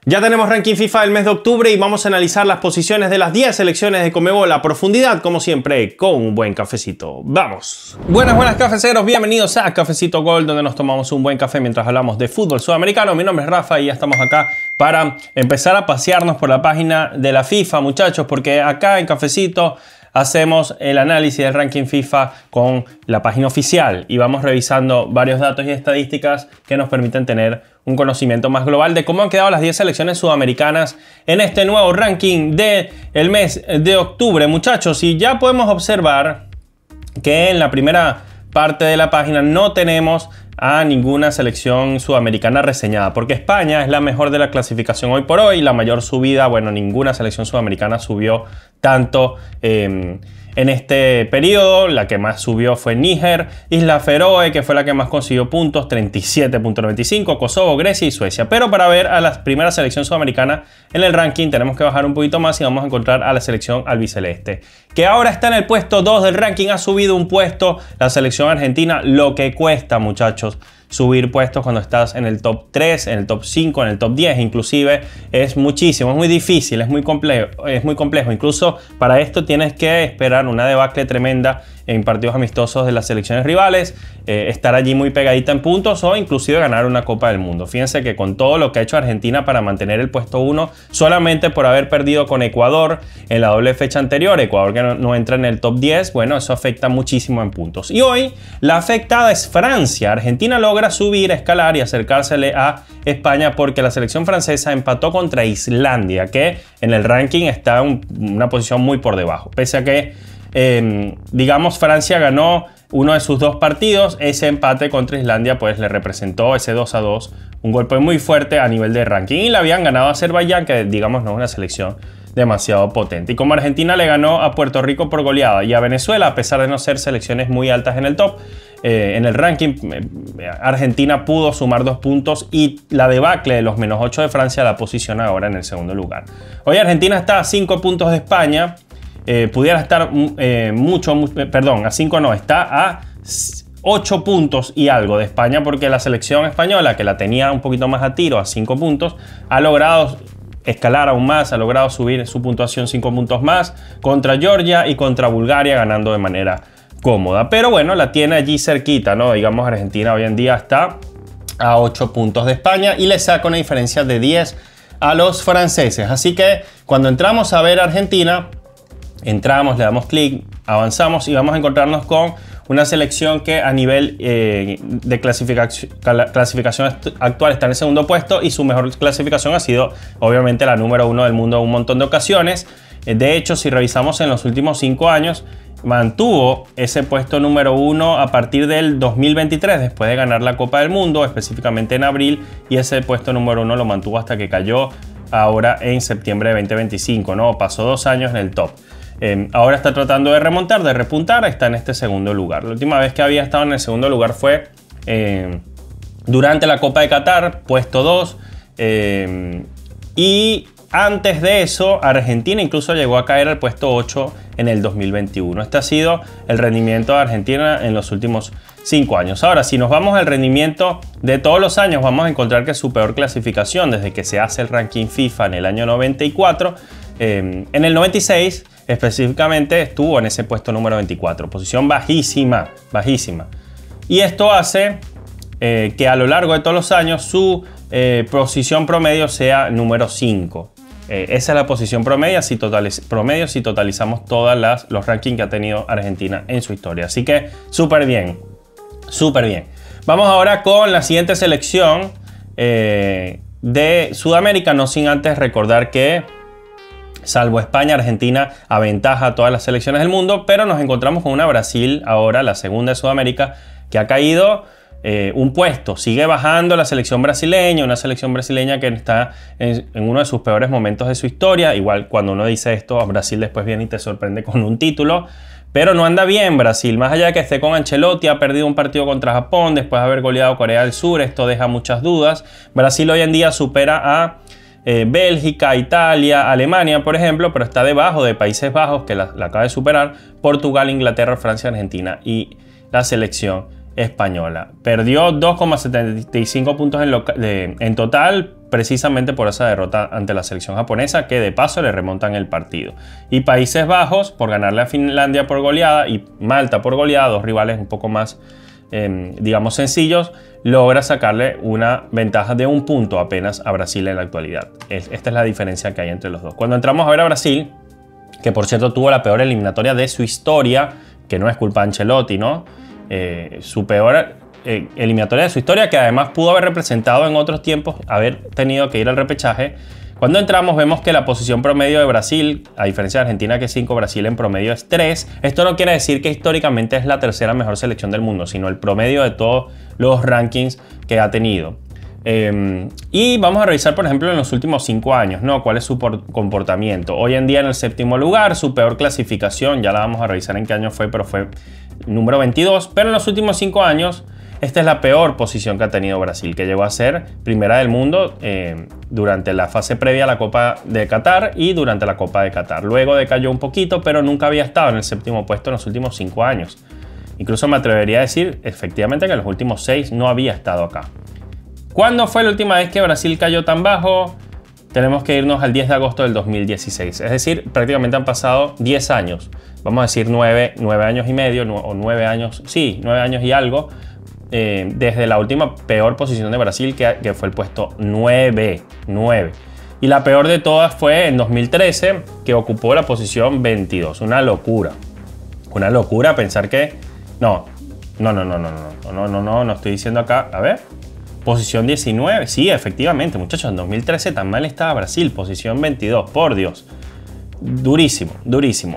Ya tenemos ranking FIFA del mes de octubre y vamos a analizar las posiciones de las 10 selecciones de Conmebol a profundidad, como siempre, con un buen cafecito. ¡Vamos! Buenas cafeceros, bienvenidos a Cafecito Gol, donde nos tomamos un buen café mientras hablamos de fútbol sudamericano. Mi nombre es Rafa y ya estamos acá para empezar a pasearnos por la página de la FIFA, muchachos, porque acá en Cafecito hacemos el análisis del ranking FIFA con la página oficial y vamos revisando varios datos y estadísticas que nos permiten tener un conocimiento más global de cómo han quedado las 10 selecciones sudamericanas en este nuevo ranking del mes de octubre, muchachos. Y ya podemos observar que en la primera parte de la página no tenemos a ninguna selección sudamericana reseñada, porque España es la mejor de la clasificación hoy por hoy, la mayor subida. Bueno, ninguna selección sudamericana subió tanto en este periodo. La que más subió fue Níger, Isla Feroe, que fue la que más consiguió puntos, 37.95, Kosovo, Grecia y Suecia. Pero para ver a la primera selección sudamericana en el ranking tenemos que bajar un poquito más y vamos a encontrar a la selección albiceleste, que ahora está en el puesto 2 del ranking, ha subido un puesto la selección argentina. Lo que cuesta, muchachos, subir puestos cuando estás en el top 3, en el top 5, en el top 10 inclusive, es muchísimo, es muy difícil, es muy complejo. Incluso para esto tienes que esperar una debacle tremenda en partidos amistosos de las selecciones rivales, estar allí muy pegadita en puntos o inclusive ganar una Copa del Mundo. Fíjense que con todo lo que ha hecho Argentina para mantener el puesto 1, solamente por haber perdido con Ecuador en la doble fecha anterior, Ecuador que no entra en el top 10, bueno, eso afecta muchísimo en puntos. Y hoy la afectada es Francia. Argentina logra subir, escalar y acercársele a España porque la selección francesa empató contra Islandia, que en el ranking está en una posición muy por debajo. Pese a que digamos, Francia ganó uno de sus dos partidos, ese empate contra Islandia pues le representó ese 2-2, un golpe muy fuerte a nivel de ranking, y le habían ganado a Azerbaiyán, que digamos no es una selección demasiado potente. Y como Argentina le ganó a Puerto Rico por goleada y a Venezuela, a pesar de no ser selecciones muy altas en el top, en el ranking, Argentina pudo sumar 2 puntos y la debacle de los -8 de Francia la posiciona ahora en el segundo lugar. Hoy Argentina está a 5 puntos de España. Pudiera estar a 5 no, está a 8 puntos y algo de España, porque la selección española, que la tenía un poquito más a tiro, a 5 puntos, ha logrado escalar aún más, ha logrado subir su puntuación 5 puntos más contra Georgia y contra Bulgaria, ganando de manera cómoda. Pero bueno, la tiene allí cerquita, ¿no? Digamos, Argentina hoy en día está a 8 puntos de España y le saca una diferencia de 10 a los franceses. Así que cuando entramos a ver a Argentina, entramos, le damos clic, avanzamos y vamos a encontrarnos con una selección que a nivel de clasificación actual está en el segundo puesto, y su mejor clasificación ha sido obviamente la número 1 del mundo en un montón de ocasiones. De hecho, si revisamos en los últimos 5 años, mantuvo ese puesto número 1 a partir del 2023, después de ganar la Copa del Mundo, específicamente en abril, y ese puesto número 1 lo mantuvo hasta que cayó ahora en septiembre de 2025, ¿no? Pasó 2 años en el top. Ahora está tratando de remontar, de repuntar, está en este segundo lugar. La última vez que había estado en el segundo lugar fue durante la Copa de Qatar, puesto 2. Y antes de eso, Argentina incluso llegó a caer al puesto 8 en el 2021. Este ha sido el rendimiento de Argentina en los últimos 5 años. Ahora, si nos vamos al rendimiento de todos los años, vamos a encontrar que su peor clasificación desde que se hace el ranking FIFA en el año 94, en el 96 específicamente estuvo en ese puesto número 24, posición bajísima. Y esto hace que a lo largo de todos los años su posición promedio sea número 5. Esa es la posición promedio si totalizamos todos los rankings que ha tenido Argentina en su historia. Así que súper bien. Vamos ahora con la siguiente selección de Sudamérica, no sin antes recordar que salvo España, Argentina aventaja a todas las selecciones del mundo, pero nos encontramos con una Brasil ahora, la segunda de Sudamérica, que ha caído un puesto. Sigue bajando la selección brasileña, una selección brasileña que está en uno de sus peores momentos de su historia. Igual cuando uno dice esto, Brasil después viene y te sorprende con un título, pero no anda bien Brasil. Más allá de que esté con Ancelotti, ha perdido un partido contra Japón después de haber goleado a Corea del Sur, esto deja muchas dudas. Brasil hoy en día supera a Bélgica, Italia, Alemania, por ejemplo, pero está debajo de Países Bajos, que la acaba de superar, Portugal, Inglaterra, Francia, Argentina y la selección española. Perdió 2,75 puntos en total, precisamente por esa derrota ante la selección japonesa, que de paso le remontan el partido. Y Países Bajos por ganarle a Finlandia por goleada y Malta por goleada, dos rivales un poco más, digamos, sencillos, logra sacarle una ventaja de 1 punto apenas a Brasil en la actualidad. Esta es la diferencia que hay entre los dos. Cuando entramos a ver a Brasil, que por cierto tuvo la peor eliminatoria de su historia, que no es culpa de Ancelotti, ¿no? Su peor eliminatoria de su historia, que además pudo haber representado en otros tiempos haber tenido que ir al repechaje. Cuando entramos vemos que la posición promedio de Brasil, a diferencia de Argentina que es 5, Brasil en promedio es 3. Esto no quiere decir que históricamente es la tercera mejor selección del mundo, sino el promedio de todos los rankings que ha tenido. Y vamos a revisar, por ejemplo, en los últimos 5 años, ¿no? ¿Cuál es su comportamiento? Hoy en día en el 7º lugar, su peor clasificación, ya la vamos a revisar en qué año fue, pero fue número 22. Pero en los últimos 5 años, esta es la peor posición que ha tenido Brasil, que llegó a ser primera del mundo durante la fase previa a la Copa de Qatar y durante la Copa de Qatar. Luego decayó un poquito, pero nunca había estado en el 7º puesto en los últimos 5 años. Incluso me atrevería a decir, efectivamente, que en los últimos 6 no había estado acá. ¿Cuándo fue la última vez que Brasil cayó tan bajo? Tenemos que irnos al 10 de agosto del 2016. Es decir, prácticamente han pasado 10 años. Vamos a decir 9 años y medio, o 9 años, sí, 9 años y algo, desde la última peor posición de Brasil, que fue el puesto 9. Y la peor de todas fue en 2013, que ocupó la posición 22. Una locura. Una locura pensar que... No estoy diciendo acá, a ver... Posición 19, sí, efectivamente, muchachos, en 2013 tan mal estaba Brasil, posición 22, por Dios. Durísimo, durísimo.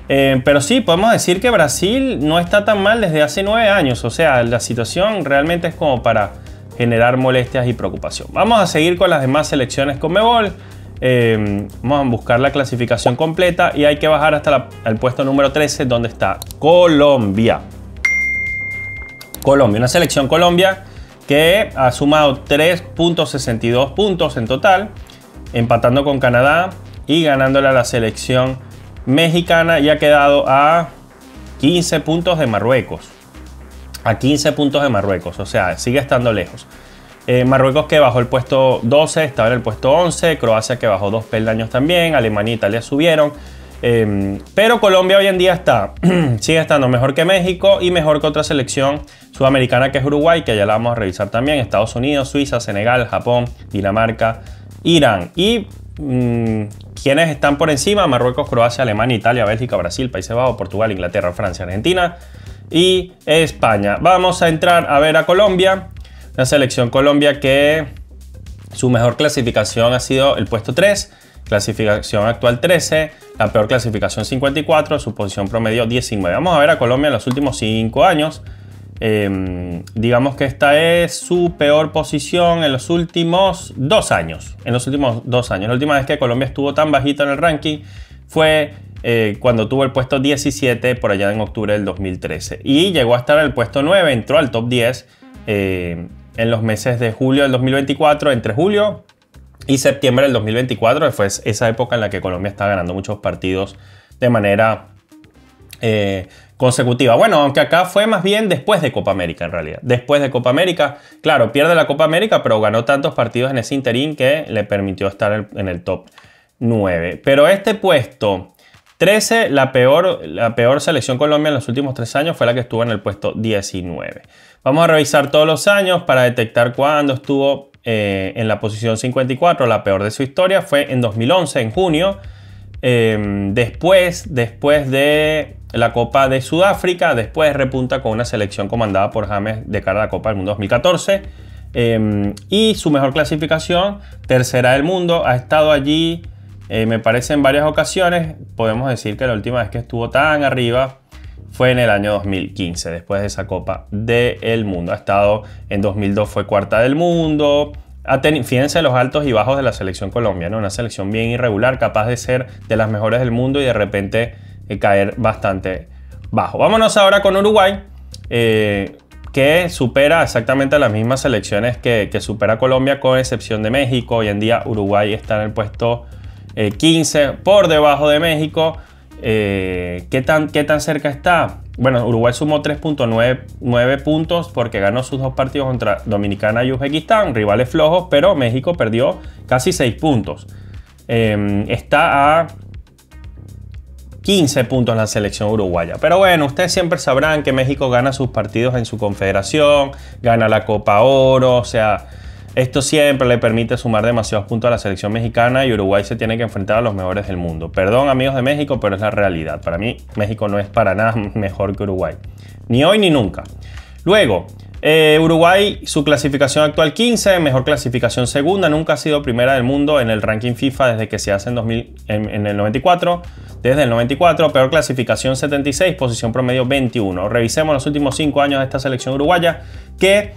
Pero sí, podemos decir que Brasil no está tan mal desde hace 9 años, o sea, la situación realmente es como para generar molestias y preocupación. Vamos a seguir con las demás selecciones Conmebol. Vamos a buscar la clasificación completa y hay que bajar hasta el puesto número 13, donde está Colombia. Una selección Colombia que ha sumado 3.62 puntos en total, empatando con Canadá y ganándole a la selección mexicana, y ha quedado a 15 puntos de Marruecos. A 15 puntos de Marruecos, o sea, sigue estando lejos. Marruecos, que bajó el puesto 12, estaba en el puesto 11. Croacia, que bajó 2 peldaños también. Alemania e Italia subieron. Pero Colombia hoy en día sigue estando mejor que México y mejor que otra selección sudamericana, que es Uruguay, que ya la vamos a revisar también. Estados Unidos, Suiza, Senegal, Japón, Dinamarca, Irán. Y quienes están por encima: Marruecos, Croacia, Alemania, Italia, Bélgica, Brasil, Países Bajos, Portugal, Inglaterra, Francia, Argentina y España. Vamos a entrar a ver a Colombia. La selección Colombia, que su mejor clasificación ha sido el puesto 3. Clasificación actual 13, la peor clasificación 54, su posición promedio 19. Vamos a ver a Colombia en los últimos 5 años. Digamos que esta es su peor posición en los últimos 2 años. La última vez que Colombia estuvo tan bajito en el ranking fue cuando tuvo el puesto 17 por allá en octubre del 2013. Y llegó a estar en el puesto 9, entró al top 10 en los meses de julio del 2024, entre julio y septiembre del 2024, fue esa época en la que Colombia está ganando muchos partidos de manera consecutiva. Bueno, aunque acá fue más bien después de Copa América, en realidad. Después de Copa América, claro, pierde la Copa América, pero ganó tantos partidos en ese interín que le permitió estar en el top 9. Pero este puesto 13, la peor selección Colombia en los últimos 3 años, fue la que estuvo en el puesto 19. Vamos a revisar todos los años para detectar cuándo estuvo en la posición 54, la peor de su historia. Fue en 2011, en junio, después de la Copa de Sudáfrica. Después repunta con una selección comandada por James de cara a la Copa del Mundo 2014, y su mejor clasificación, tercera del mundo. Ha estado allí, me parece, en varias ocasiones. Podemos decir que la última vez que estuvo tan arriba fue en el año 2015, después de esa Copa del Mundo. Ha estado en 2002, fue cuarta del mundo. Fíjense los altos y bajos de la selección colombiana, ¿no? Una selección bien irregular, capaz de ser de las mejores del mundo y de repente caer bastante bajo. Vámonos ahora con Uruguay, que supera exactamente las mismas selecciones que supera Colombia, con excepción de México. Hoy en día Uruguay está en el puesto 15, por debajo de México. ¿Qué tan cerca está? Bueno, Uruguay sumó 3.9 puntos porque ganó sus 2 partidos contra Dominicana y Uzbekistán, rivales flojos, pero México perdió casi 6 puntos. Está a 15 puntos la selección uruguaya. Pero bueno, ustedes siempre sabrán que México gana sus partidos en su confederación, gana la Copa Oro, o sea, esto siempre le permite sumar demasiados puntos a la selección mexicana y Uruguay se tiene que enfrentar a los mejores del mundo. Perdón, amigos de México, pero es la realidad. Para mí, México no es para nada mejor que Uruguay. Ni hoy ni nunca. Luego, Uruguay, su clasificación actual 15, mejor clasificación segunda, nunca ha sido primera del mundo en el ranking FIFA desde que se hace en el 94. Desde el 94, peor clasificación 76, posición promedio 21. Revisemos los últimos 5 años de esta selección uruguaya, que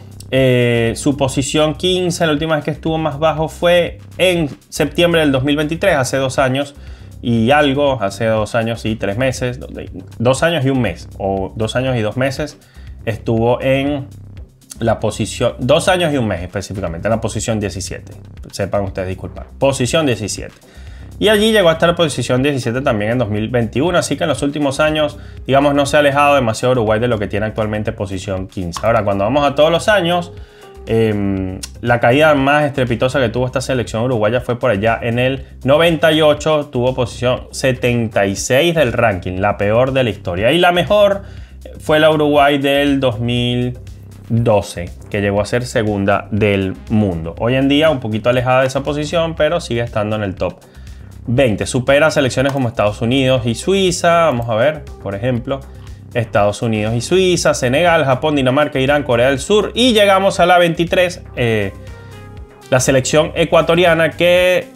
su posición 15, la última vez que estuvo más bajo fue en septiembre del 2023, hace 2 años y algo, hace 2 años y 3 meses, 2 años y un mes, o 2 años y 2 meses, estuvo en la posición, 2 años y un mes específicamente, en la posición 17. Sepan ustedes disculpar. Posición 17. Y allí llegó a estar en posición 17 también en 2021. Así que en los últimos años, digamos, no se ha alejado demasiado Uruguay de lo que tiene actualmente posición 15. Ahora, cuando vamos a todos los años, la caída más estrepitosa que tuvo esta selección uruguaya fue por allá en el 98. Tuvo posición 76 del ranking, la peor de la historia. Y la mejor fue la Uruguay del 2012, que llegó a ser segunda del mundo. Hoy en día un poquito alejada de esa posición, pero sigue estando en el top 20. Supera a selecciones como Estados Unidos y Suiza. Vamos a ver, por ejemplo, Estados Unidos y Suiza, Senegal, Japón, Dinamarca, Irán, Corea del Sur. Y llegamos a la 23, la selección ecuatoriana, que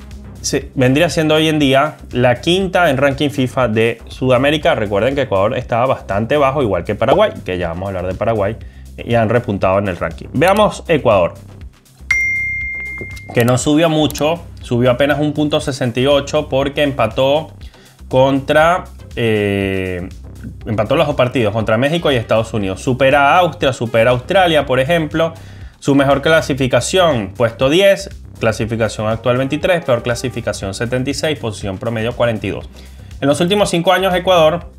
vendría siendo hoy en día la quinta en ranking FIFA de Sudamérica. Recuerden que Ecuador estaba bastante bajo, igual que Paraguay, que ya vamos a hablar de Paraguay, y han repuntado en el ranking. Veamos Ecuador, que no subió mucho, subió apenas 1.68 porque empató los 2 partidos contra México y Estados Unidos. Supera a Austria, supera a Australia, por ejemplo. Su mejor clasificación, puesto 10, clasificación actual 23, peor clasificación 76, posición promedio 42. En los últimos 5 años Ecuador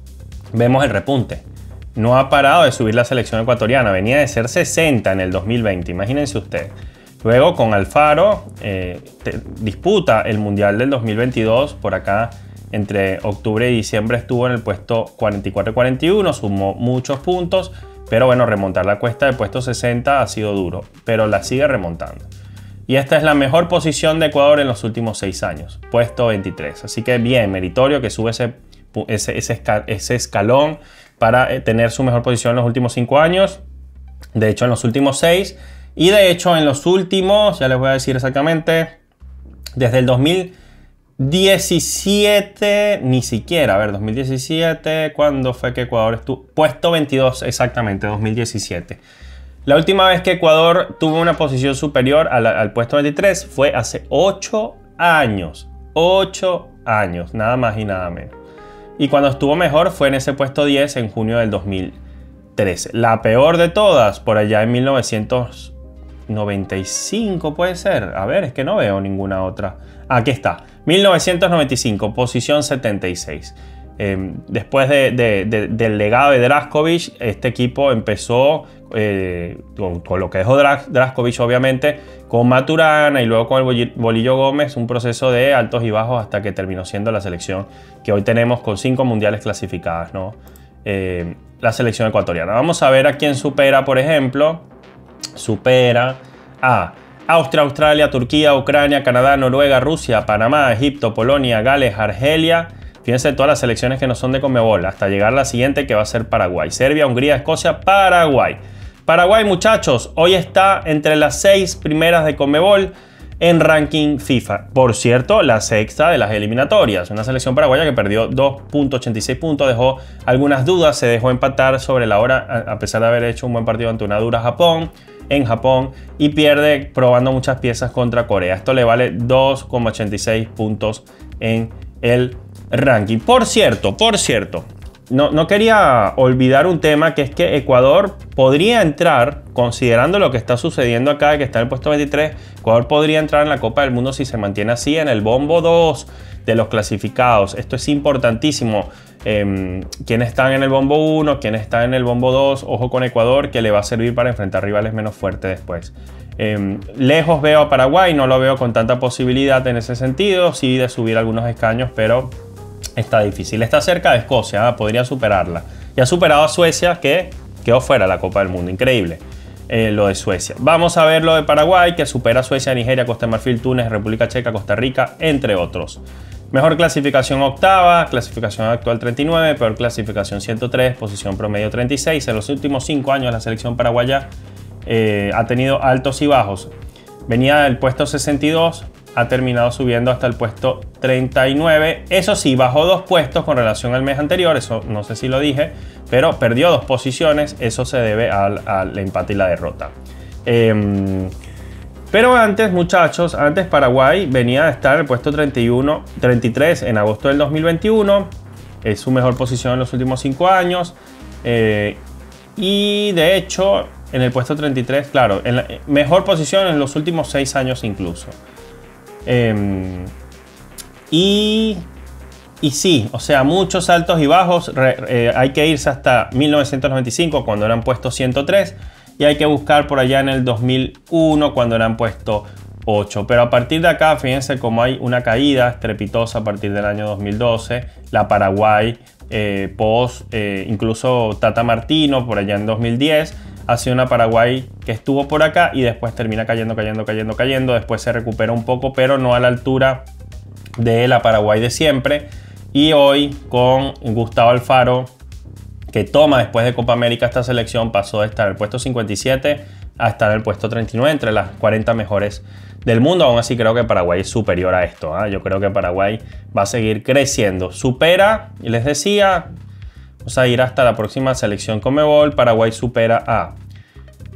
vemos el repunte. No ha parado de subir la selección ecuatoriana, venía de ser 60 en el 2020, imagínense ustedes. Luego con Alfaro disputa el Mundial del 2022, por acá entre octubre y diciembre estuvo en el puesto 44-41, sumó muchos puntos, pero bueno, remontar la cuesta del puesto 60 ha sido duro, pero la sigue remontando. Y esta es la mejor posición de Ecuador en los últimos 6 años, puesto 23. Así que bien, meritorio que sube ese escalón para tener su mejor posición en los últimos 5 años. De hecho, en los últimos 6. Y de hecho, en los últimos, ya les voy a decir exactamente, desde el 2017, ni siquiera, a ver, 2017, ¿cuándo fue que Ecuador estuvo? Puesto 22, exactamente, 2017. La última vez que Ecuador tuvo una posición superior al puesto 23 fue hace 8 años. 8 años, nada más y nada menos. Y cuando estuvo mejor fue en ese puesto 10 en junio del 2013. La peor de todas, por allá en 1995 puede ser. A ver, es que no veo ninguna otra. Aquí está, 1995, posición 76. Después del legado de Drašković, este equipo empezó con lo que dejó Drašković, obviamente, con Maturana y luego con el Bolillo Gómez, un proceso de altos y bajos hasta que terminó siendo la selección que hoy tenemos con 5 mundiales clasificadas, ¿no? La selección ecuatoriana. Vamos a ver a quién supera, por ejemplo. Supera a Austria, Australia, Turquía, Ucrania, Canadá, Noruega, Rusia, Panamá, Egipto, Polonia, Gales, Argelia. Fíjense todas las selecciones que no son de Conmebol, hasta llegar a la siguiente, que va a ser Paraguay. Serbia, Hungría, Escocia, Paraguay. Paraguay, muchachos, hoy está entre las 6 primeras de Conmebol en ranking FIFA. Por cierto, la sexta de las eliminatorias. Una selección paraguaya que perdió 2.86 puntos, dejó algunas dudas, se dejó empatar sobre la hora, a pesar de haber hecho un buen partido ante una dura Japón, en Japón, y pierde probando muchas piezas contra Corea. Esto le vale 2,86 puntos en el ranking. Por cierto, no quería olvidar un tema, que es que Ecuador podría entrar, considerando lo que está sucediendo acá, que está en el puesto 23, Ecuador podría entrar en la Copa del Mundo si se mantiene así en el bombo 2 de los clasificados. Esto es importantísimo. Quienes están en el bombo 1, quienes están en el bombo 2, ojo con Ecuador, que le va a servir para enfrentar rivales menos fuertes después. Lejos veo a Paraguay, no lo veo con tanta posibilidad en ese sentido, sí de subir algunos escaños, pero está difícil. Está cerca de Escocia, podría superarla. Y ha superado a Suecia, que quedó fuera de la Copa del Mundo. Increíble lo de Suecia. Vamos a ver lo de Paraguay, que supera a Suecia, Nigeria, Costa de Marfil, Túnez, República Checa, Costa Rica, entre otros. Mejor clasificación octava, clasificación actual 39, peor clasificación 103, posición promedio 36. En los últimos 5 años la selección paraguaya ha tenido altos y bajos. Venía del puesto 62, ha terminado subiendo hasta el puesto 39. Eso sí, bajó 2 puestos con relación al mes anterior, eso no sé si lo dije, pero perdió 2 posiciones, eso se debe al empate y la derrota. Pero antes, muchachos, antes Paraguay venía de estar en el puesto 33 en agosto del 2021. Es su mejor posición en los últimos 5 años. Y de hecho, en el puesto 33, claro, en la mejor posición en los últimos 6 años incluso. Y sí, o sea, muchos altos y bajos. Hay que irse hasta 1995, cuando eran puesto 103. Y hay que buscar por allá en el 2001, cuando eran puesto 8. Pero a partir de acá, fíjense cómo hay una caída estrepitosa a partir del año 2012. La Paraguay, incluso Tata Martino, por allá en 2010, ha sido una Paraguay que estuvo por acá y después termina cayendo. Después se recupera un poco, pero no a la altura de la Paraguay de siempre. Y hoy, con Gustavo Alfaro, que toma después de Copa América esta selección, pasó de estar en el puesto 57 a estar en el puesto 39 entre las 40 mejores del mundo. Aún así creo que Paraguay es superior a esto. Yo creo que Paraguay va a seguir creciendo. Supera, y les decía, vamos a ir hasta la próxima selección Conmebol. Paraguay supera a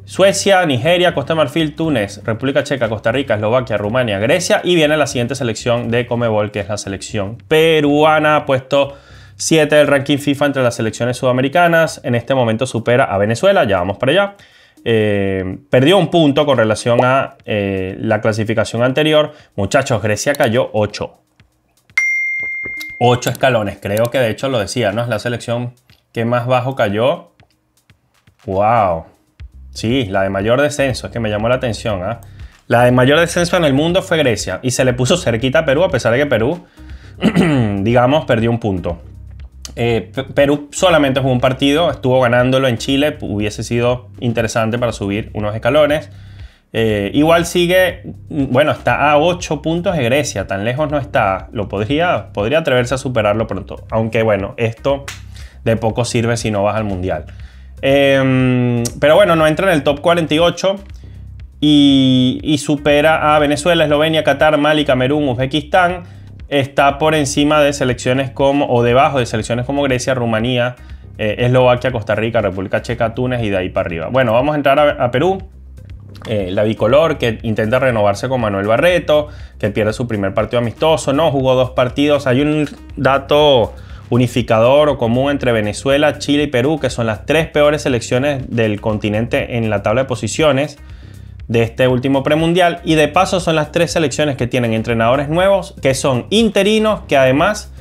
Suecia, Nigeria, Costa de Marfil, Túnez, República Checa, Costa Rica, Eslovaquia, Rumania, Grecia. Y viene la siguiente selección de Conmebol, que es la selección peruana, puesto 7 del ranking FIFA entre las selecciones sudamericanas. En este momento supera a Venezuela, ya vamos para allá. Perdió un punto con relación a la clasificación anterior. Muchachos, Grecia cayó 8 escalones. Creo que de hecho lo decía, ¿no? Es la selección que más bajo cayó. ¡Wow! Sí, la de mayor descenso, es que me llamó la atención. La de mayor descenso en el mundo fue Grecia y se le puso cerquita a Perú, a pesar de que Perú, digamos, perdió un punto. Perú solamente jugó un partido, estuvo ganándolo en Chile, hubiese sido interesante para subir unos escalones. Igual sigue, bueno, está a 8 puntos de Grecia, tan lejos no está, podría atreverse a superarlo pronto, aunque bueno, esto de poco sirve si no vas al mundial. Pero bueno, no entra en el top 48 y supera a Venezuela, Eslovenia, Qatar, Mali, Camerún, Uzbekistán. Está por encima de selecciones o debajo de selecciones como Grecia, Rumanía, Eslovaquia, Costa Rica, República Checa, Túnez y de ahí para arriba. Bueno, vamos a entrar a Perú. La bicolor, que intenta renovarse con Manuel Barreto, que pierde su primer partido amistoso, no jugó 2 partidos. Hay un dato unificador o común entre Venezuela, Chile y Perú, que son las 3 peores selecciones del continente en la tabla de posiciones de este último premundial, y de paso son las 3 selecciones que tienen entrenadores nuevos, que son interinos, que además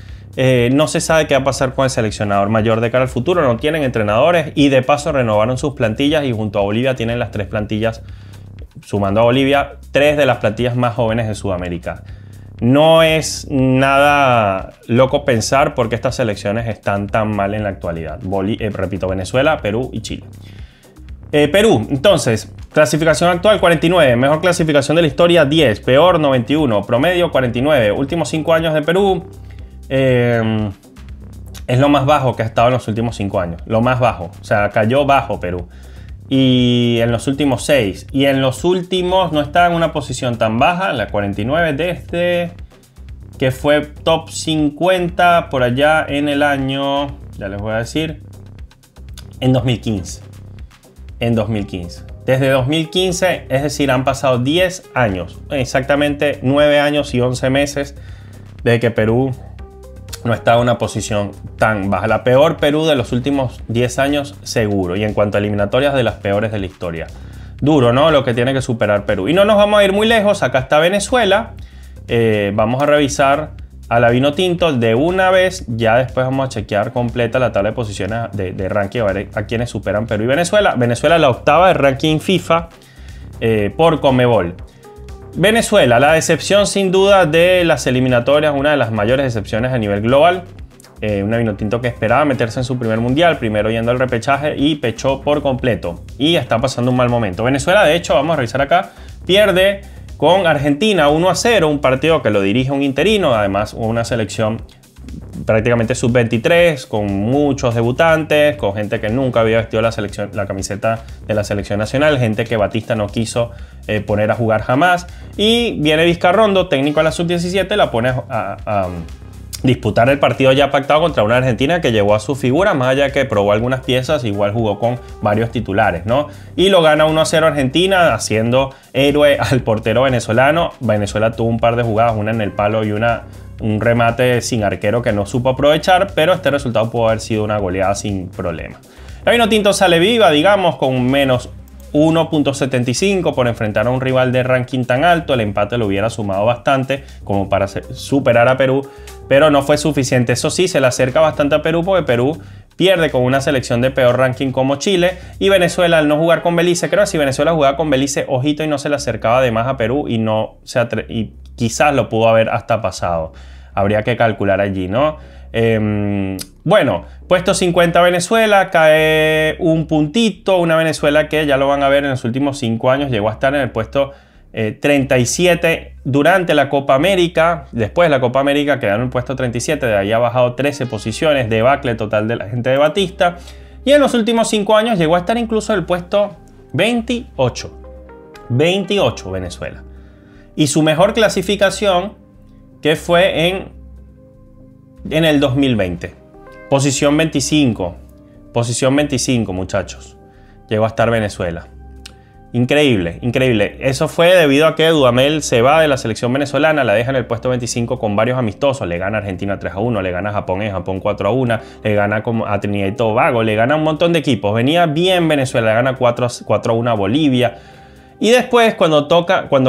no se sabe qué va a pasar con el seleccionador mayor de cara al futuro, no tienen entrenadores, y de paso renovaron sus plantillas y junto a Bolivia tienen las 3 plantillas, sumando a Bolivia, 3 de las plantillas más jóvenes de Sudamérica. No es nada loco pensar por qué estas selecciones están tan mal en la actualidad. Repito, Venezuela, Perú y Chile. Perú, entonces, clasificación actual 49, mejor clasificación de la historia 10, peor 91, promedio 49, últimos 5 años de Perú, es lo más bajo que ha estado en los últimos 5 años, lo más bajo, o sea, cayó bajo Perú, y en los últimos 6, y en los últimos no está en una posición tan baja, la 49 desde que fue top 50 por allá en el año, ya les voy a decir, en 2015. En 2015. Desde 2015, es decir, han pasado 10 años, exactamente 9 años y 11 meses desde que Perú no está en una posición tan baja. La peor Perú de los últimos 10 años, seguro. Y en cuanto a eliminatorias, de las peores de la historia. Duro, ¿no? Lo que tiene que superar Perú. Y no nos vamos a ir muy lejos. Acá está Venezuela. Vamos a revisar a la Vinotinto de una vez. Ya después vamos a chequear completa la tabla de posiciones de ranking, a ver a quienes superan Perú y Venezuela. Venezuela la octava de ranking FIFA por Conmebol. Venezuela, la decepción sin duda de las eliminatorias, una de las mayores decepciones a nivel global. Una Vinotinto que esperaba meterse en su primer mundial, primero yendo al repechaje y pechó por completo. Y está pasando un mal momento. Venezuela, de hecho, vamos a revisar acá, pierde con Argentina 1-0, un partido que lo dirige un interino, además una selección prácticamente sub-23, con muchos debutantes, con gente que nunca había vestido la camiseta de la selección nacional, gente que Batista no quiso poner a jugar jamás. Y viene Vizcarrondo, técnico de la sub-17, la pone a disputar el partido ya pactado contra una Argentina que llevó a su figura, más allá que probó algunas piezas, igual jugó con varios titulares, ¿no? Y lo gana 1-0 Argentina, haciendo héroe al portero venezolano. Venezuela tuvo un par de jugadas, una en el palo y un remate sin arquero que no supo aprovechar, pero este resultado pudo haber sido una goleada sin problema. La Vinotinto sale viva, digamos, con un menos 1.75 por enfrentar a un rival de ranking tan alto. El empate lo hubiera sumado bastante como para superar a Perú, pero no fue suficiente. Eso sí, se le acerca bastante a Perú porque Perú pierde con una selección de peor ranking como Chile, y Venezuela, al no jugar con Belice, creo que si Venezuela jugaba con Belice, ojito, y no se le acercaba de más a Perú y quizás lo pudo haber hasta pasado. Habría que calcular allí, ¿no? Bueno, puesto 50 Venezuela, cae un puntito. Una Venezuela que ya lo van a ver en los últimos 5 años llegó a estar en el puesto 37 durante la Copa América. Después de la Copa América quedaron en el puesto 37, de ahí ha bajado 13 posiciones, debacle total de la gente de Batista. Y en los últimos 5 años llegó a estar incluso en el puesto 28 Venezuela. Y su mejor clasificación, que fue en el 2020. Posición 25, muchachos. Llegó a estar Venezuela. Increíble, increíble. Eso fue debido a que Dudamel se va de la selección venezolana, la deja en el puesto 25 con varios amistosos. Le gana a Argentina 3-1, le gana a Japón en Japón 4-1, le gana a Trinidad y Tobago, le gana a un montón de equipos. Venía bien Venezuela, le gana 4-1 a Bolivia. Y después, cuando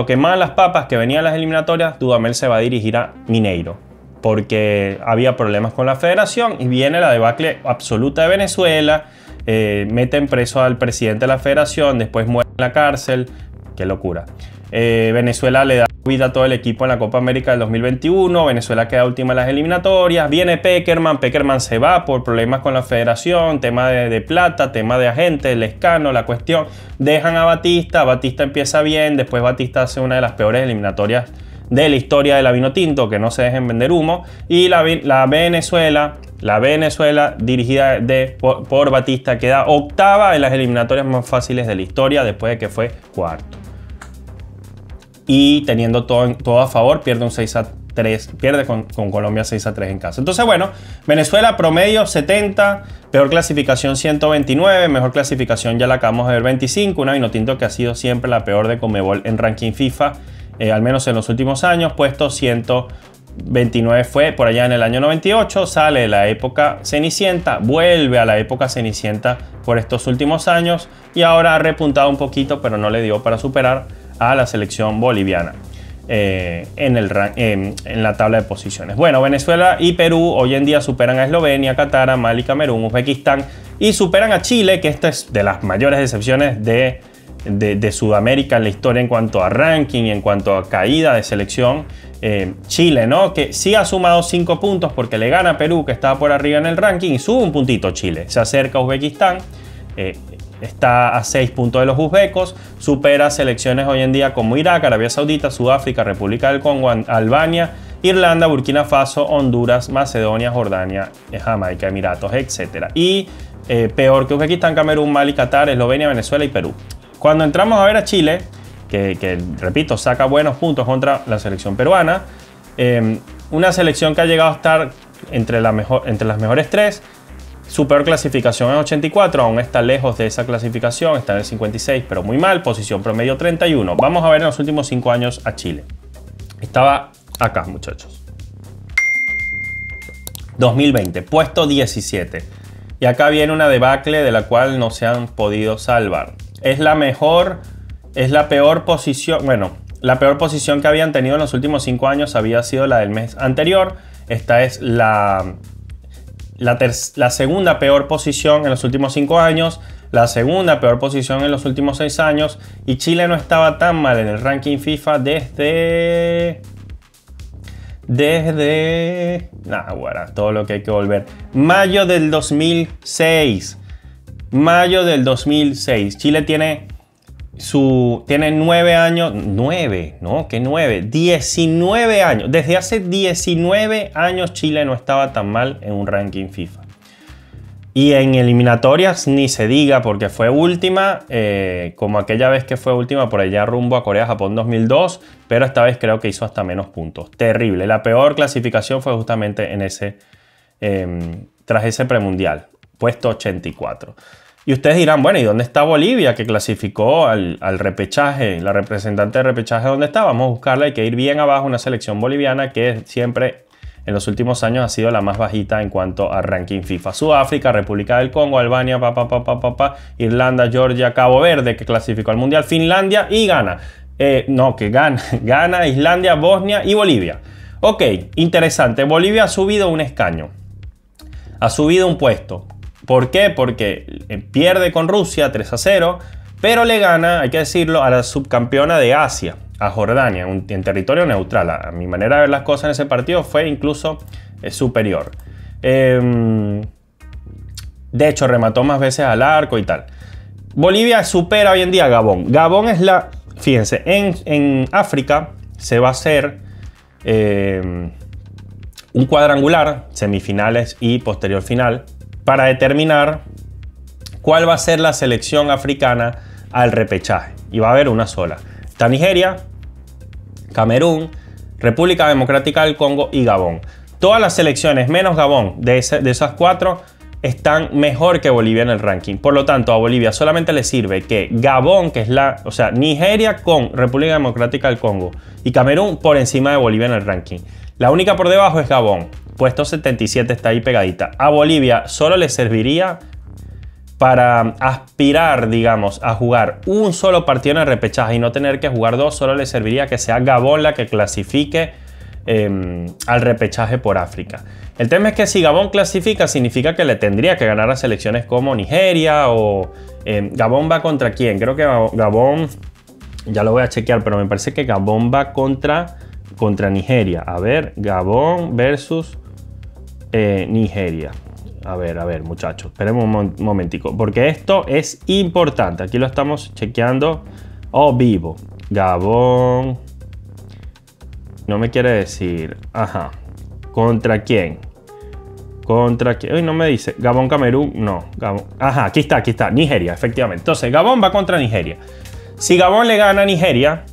quemaban las papas que venían las eliminatorias, Dudamel se va a dirigir a Mineiro, porque había problemas con la federación y viene la debacle absoluta de Venezuela. Meten preso al presidente de la federación, después muere en la cárcel. Qué locura. Venezuela le da vida a todo el equipo en la Copa América del 2021. Venezuela queda última en las eliminatorias. Viene Peckerman se va por problemas con la federación, tema de plata, tema de agentes, el escándalo, la cuestión. Dejan a Batista empieza bien, después Batista hace una de las peores eliminatorias de la historia de la Vinotinto, que no se dejen vender humo. Y la Venezuela dirigida por Batista queda octava en las eliminatorias más fáciles de la historia, después de que fue cuarto. Y teniendo todo a favor, pierde un 6-3, pierde con Colombia 6-3 en casa. Entonces, bueno, Venezuela promedio 70, peor clasificación 129, mejor clasificación ya la acabamos de ver 25, una Vinotinto que ha sido siempre la peor de Conmebol en ranking FIFA, al menos en los últimos años, puesto 129 fue por allá en el año 98, sale de la época Cenicienta, vuelve a la época Cenicienta por estos últimos años y ahora ha repuntado un poquito, pero no le dio para superar a la selección boliviana en la tabla de posiciones. Bueno, Venezuela y Perú hoy en día superan a Eslovenia, Qatar, Mali, Camerún, Uzbekistán y superan a Chile, que esta es de las mayores decepciones de Sudamérica en la historia en cuanto a ranking, en cuanto a caída de selección. Chile, ¿no? Que sí ha sumado 5 puntos porque le gana a Perú, que estaba por arriba en el ranking, y sube un puntito Chile. Se acerca a Uzbekistán, está a 6 puntos de los uzbecos, supera selecciones hoy en día como Irak, Arabia Saudita, Sudáfrica, República del Congo, Albania, Irlanda, Burkina Faso, Honduras, Macedonia, Jordania, Jamaica, Emiratos, etc. Y peor que Uzbekistán, Camerún, Mali, Qatar, Eslovenia, Venezuela y Perú. Cuando entramos a ver a Chile, que repito, saca buenos puntos contra la selección peruana, una selección que ha llegado a estar entre las mejores 3, su peor clasificación es 84, aún está lejos de esa clasificación, está en el 56, pero muy mal, posición promedio 31. Vamos a ver en los últimos 5 años a Chile. Estaba acá, muchachos. 2020, puesto 17. Y acá viene una debacle de la cual no se han podido salvar. Es la peor posición, bueno, la peor posición que habían tenido en los últimos 5 años había sido la del mes anterior. Esta es la segunda peor posición en los últimos 5 años, la segunda peor posición en los últimos 6 años, y Chile no estaba tan mal en el ranking FIFA desde bueno, todo lo que hay que volver. Mayo del 2006. Mayo del 2006. Chile tiene 9 años. 9, no, ¿qué 9? 19 años. Desde hace 19 años Chile no estaba tan mal en un ranking FIFA. Y en eliminatorias ni se diga, porque fue última, como aquella vez que fue última por allá rumbo a Corea-Japón 2002, pero esta vez creo que hizo hasta menos puntos. Terrible. La peor clasificación fue justamente en tras ese premundial, puesto 84. Y ustedes dirán, bueno, ¿y dónde está Bolivia, que clasificó al repechaje? La representante de repechaje, ¿dónde está? Vamos a buscarla. Hay que ir bien abajo. Una selección boliviana que siempre en los últimos años ha sido la más bajita en cuanto a ranking FIFA. Sudáfrica, República del Congo, Albania, Irlanda, Georgia, Cabo Verde, que clasificó al Mundial, Finlandia y Ghana. Ghana, Islandia, Bosnia y Bolivia. Ok, interesante. Bolivia ha subido un escaño. Ha subido un puesto. ¿Por qué? Porque pierde con Rusia 3-0, pero le gana, hay que decirlo, a la subcampeona de Asia, a Jordania, en territorio neutral. A mi manera de ver las cosas en ese partido fue incluso superior. De hecho, remató más veces al arco y tal. Bolivia supera hoy en día a Gabón. Gabón es fíjense, en África se va a hacer un cuadrangular, semifinales y posterior final, para determinar cuál va a ser la selección africana al repechaje. Y va a haber una sola. Está Nigeria, Camerún, República Democrática del Congo y Gabón. Todas las selecciones, menos Gabón, de esas 4, están mejor que Bolivia en el ranking. Por lo tanto, a Bolivia solamente le sirve que Gabón, que es Nigeria con República Democrática del Congo y Camerún por encima de Bolivia en el ranking. La única por debajo es Gabón. Puesto 77, está ahí pegadita. A Bolivia solo le serviría para aspirar, digamos, a jugar un solo partido en el repechaje y no tener que jugar 2. Solo le serviría que sea Gabón la que clasifique al repechaje por África. El tema es que si Gabón clasifica, significa que le tendría que ganar a selecciones como Nigeria o Gabón va contra quién. Creo que Gabón, ya lo voy a chequear, pero me parece que Gabón va contra Nigeria. A ver, Gabón versus Nigeria. A ver, muchachos, esperemos un momentico, porque esto es importante. Aquí lo estamos chequeando vivo. Gabón. No me quiere decir. Ajá. ¿Contra quién? ¿Contra quién? Uy, no me dice. Gabón, Camerún. No. Gabón. Ajá, aquí está. Nigeria, efectivamente. Entonces, Gabón va contra Nigeria. Si Gabón le gana a Nigeria,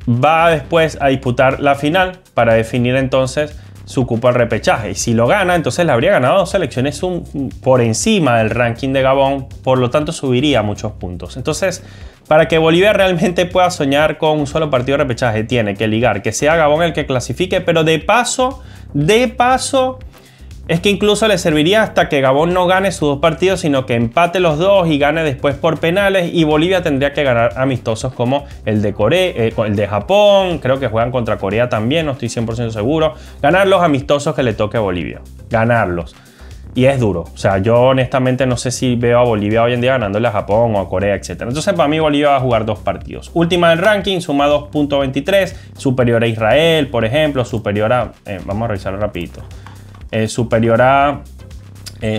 va después a disputar la final para definir entonces su cupo al repechaje. Y si lo gana, entonces le habría ganado 2 selecciones por encima del ranking de Gabón. Por lo tanto, subiría muchos puntos. Entonces, para que Bolivia realmente pueda soñar con un solo partido de repechaje, tiene que ligar que sea Gabón el que clasifique, pero de paso, es que incluso le serviría hasta que Gabón no gane sus 2 partidos, sino que empate los 2 y gane después por penales, y Bolivia tendría que ganar amistosos como el de Corea, el de Japón, creo que juegan contra Corea también, no estoy 100% seguro. Ganar los amistosos que le toque a Bolivia, ganarlos. Y es duro, o sea, yo honestamente no sé si veo a Bolivia hoy en día ganándole a Japón o a Corea, etc. Entonces para mí Bolivia va a jugar 2 partidos. Última del ranking, suma 2.23, superior a Israel, por ejemplo, superior a... vamos a revisarlo rapidito. Superior a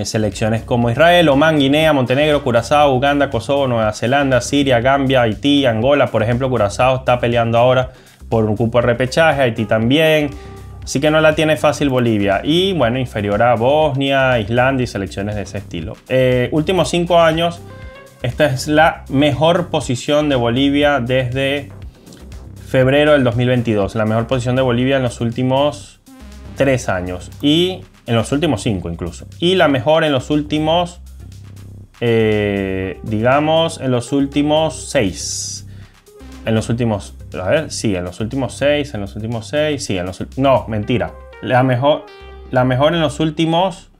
selecciones como Israel, Omán, Guinea, Montenegro, Curazao, Uganda, Kosovo, Nueva Zelanda, Siria, Gambia, Haití, Angola. Por ejemplo, Curazao está peleando ahora por un cupo de repechaje, Haití también. Así que no la tiene fácil Bolivia. Y bueno, inferior a Bosnia, Islandia y selecciones de ese estilo. Últimos 5 años, esta es la mejor posición de Bolivia desde febrero del 2022. La mejor posición de Bolivia en los últimos 3 años y en los últimos 5 incluso, y la mejor en los últimos digamos en los últimos 6, en los últimos, a ver, sí, en los últimos 6, no, mentira, la mejor, la mejor en los últimos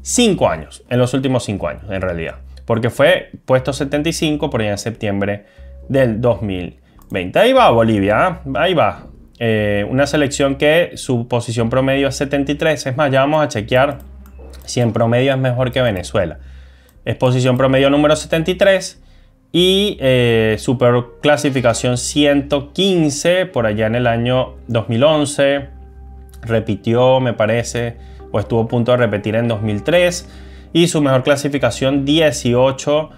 5 años. En los últimos 5 años, en realidad. Porque fue puesto 75 por allá en septiembre del 2020. Ahí va Bolivia, ¿eh? Ahí va. Una selección que su posición promedio es 73. Es más, ya vamos a chequear si en promedio es mejor que Venezuela. Es posición promedio número 73 y su peor clasificación 115 por allá en el año 2011. Repitió, me parece, o estuvo a punto de repetir en 2003. Y su mejor clasificación 18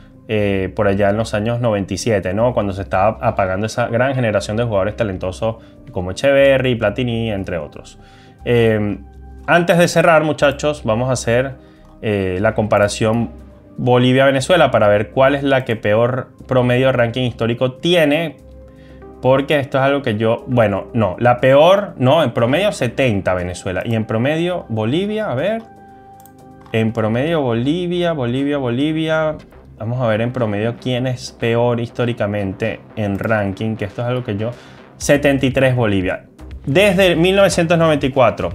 por allá en los años 97, ¿no? Cuando se estaba apagando esa gran generación de jugadores talentosos como Echeverry, Platini, entre otros. Antes de cerrar, muchachos, vamos a hacer la comparación Bolivia-Venezuela para ver cuál es la que peor promedio de ranking histórico tiene. Porque esto es algo que yo... Bueno, no, la peor... No, en promedio 70 Venezuela. Y en promedio Bolivia, a ver... En promedio Bolivia. Vamos a ver en promedio quién es peor históricamente en ranking, que esto es algo que yo... 73 Bolivia. Desde 1994.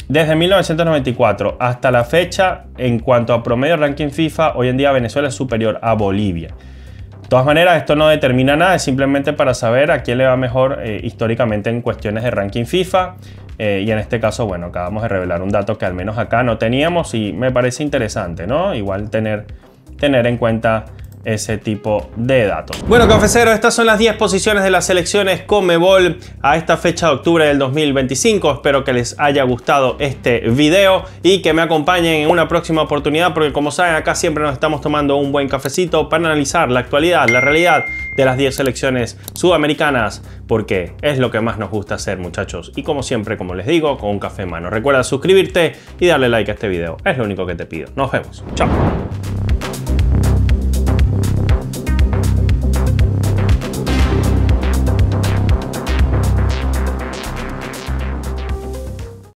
Desde 1994 hasta la fecha, en cuanto a promedio ranking FIFA, hoy en día Venezuela es superior a Bolivia. De todas maneras, esto no determina nada, es simplemente para saber a quién le va mejor históricamente en cuestiones de ranking FIFA. Y en este caso, bueno, acabamos de revelar un dato que al menos acá no teníamos y me parece interesante, ¿no? Igual tener en cuenta ese tipo de datos. Bueno, cafeceros, estas son las 10 posiciones de las selecciones Conmebol a esta fecha de octubre del 2025. Espero que les haya gustado este video y que me acompañen en una próxima oportunidad, porque como saben, acá siempre nos estamos tomando un buen cafecito para analizar la actualidad, la realidad de las 10 selecciones sudamericanas, porque es lo que más nos gusta hacer, muchachos. Y como siempre, como les digo, con un café en mano. Recuerda suscribirte y darle like a este video. Es lo único que te pido. Nos vemos. Chao.